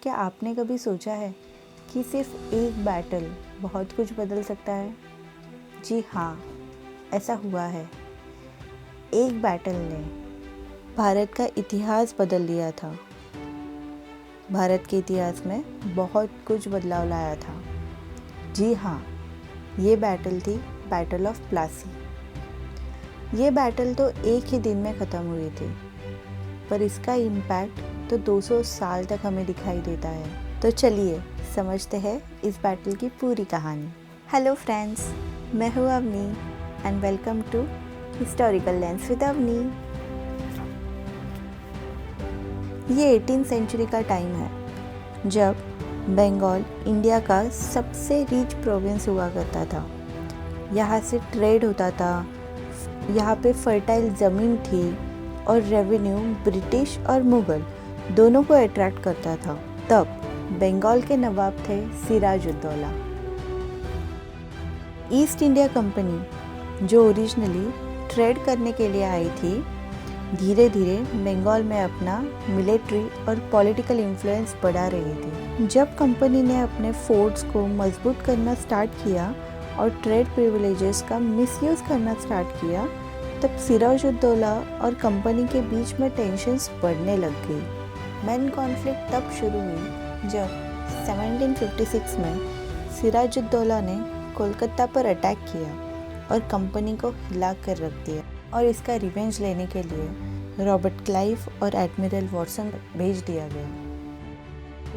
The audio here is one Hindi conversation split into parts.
क्या आपने कभी सोचा है कि सिर्फ एक बैटल बहुत कुछ बदल सकता है? जी हाँ, ऐसा हुआ है। एक बैटल ने भारत का इतिहास बदल दिया था। भारत के इतिहास में बहुत कुछ बदलाव लाया था। जी हाँ, ये बैटल थी बैटल ऑफ प्लासी। ये बैटल तो एक ही दिन में ख़त्म हुई थी, पर इसका इम्पैक्ट तो 200 साल तक हमें दिखाई देता है। तो चलिए समझते हैं इस बैटल की पूरी कहानी। हेलो फ्रेंड्स, मैं हूँ Avani and welcome to historical lens with Avani. ये 18th सेंचुरी का टाइम है जब बंगाल इंडिया का सबसे रिच प्रोविंस हुआ करता था। यहाँ से ट्रेड होता था, यहाँ पे फर्टाइल ज़मीन थी और रेवेन्यू ब्रिटिश और मुग़ल दोनों को अट्रैक्ट करता था। तब बंगाल के नवाब थे सिराजुद्दौला। ईस्ट इंडिया कंपनी जो ओरिजिनली ट्रेड करने के लिए आई थी, धीरे धीरे बंगाल में अपना मिलिट्री और पॉलिटिकल इन्फ्लुएंस बढ़ा रही थी। जब कंपनी ने अपने फोर्ट्स को मजबूत करना स्टार्ट किया और ट्रेड प्रिविलेजेस का मिसयूज़ करना स्टार्ट किया, तब सिराजुद्दौला और कंपनी के बीच में टेंशन्स बढ़ने लग गई। मेन कॉन्फ्लिक्ट तब शुरू हुई जब 1756 में सिराजुद्दौला ने कोलकाता पर अटैक किया और कंपनी को हिला कर रख दिया, और इसका रिवेंज लेने के लिए रॉबर्ट क्लाइव और एडमिरल वॉटसन भेज दिया गया।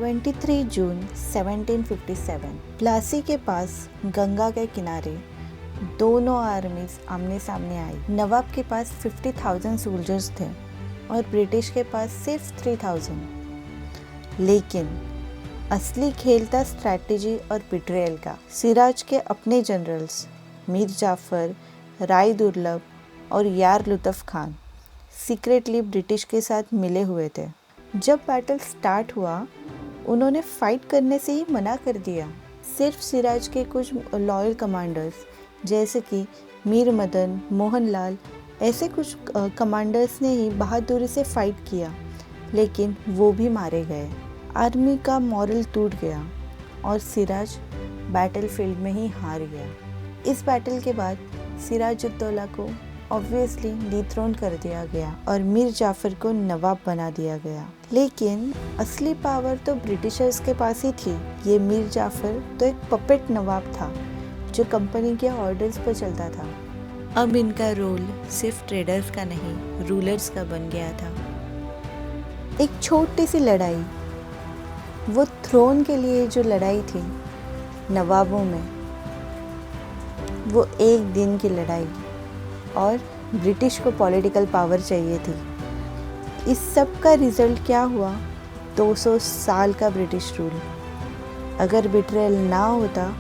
23 जून 1757 प्लासी के पास गंगा के किनारे दोनों आर्मीज आमने सामने आई। नवाब के पास 50,000 सोल्जर्स थे और ब्रिटिश के पास सिर्फ 3,000। लेकिन असली खेल था स्ट्रैटेजी और बिट्रेयल का। सिराज के अपने जनरल्स मीर जाफर, राय दुर्लभ और यार लुत्फ़ खान सीक्रेटली ब्रिटिश के साथ मिले हुए थे। जब बैटल स्टार्ट हुआ, उन्होंने फाइट करने से ही मना कर दिया। सिर्फ सिराज के कुछ लॉयल कमांडर्स जैसे कि मीर मदन, मोहनलाल, ऐसे कुछ कमांडर्स ने ही बहादुरी से फाइट किया, लेकिन वो भी मारे गए। आर्मी का मॉरल टूट गया और सिराज बैटलफील्ड में ही हार गया। इस बैटल के बाद सिराजुद्दौला को ऑब्वियसली डिथ्रोन कर दिया गया और मीर जाफर को नवाब बना दिया गया। लेकिन असली पावर तो ब्रिटिशर्स के पास ही थी। ये मीर जाफर तो एक पपेट नवाब था जो कंपनी के ऑर्डर्स पर चलता था। अब इनका रोल सिर्फ ट्रेडर्स का नहीं, रूलर्स का बन गया था। एक छोटी सी लड़ाई, वो थ्रोन के लिए जो लड़ाई थी नवाबों में, वो एक दिन की लड़ाई, और ब्रिटिश को पॉलिटिकल पावर चाहिए थी। इस सब का रिजल्ट क्या हुआ? 200 साल का ब्रिटिश रूल। अगर बिट्रेयल ना होता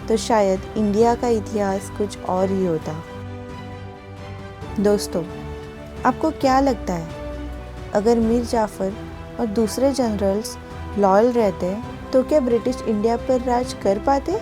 तो शायद इंडिया का इतिहास कुछ और ही होता। दोस्तों, आपको क्या लगता है, अगर मीर जाफर और दूसरे जनरल्स लॉयल रहते तो क्या ब्रिटिश इंडिया पर राज कर पाते?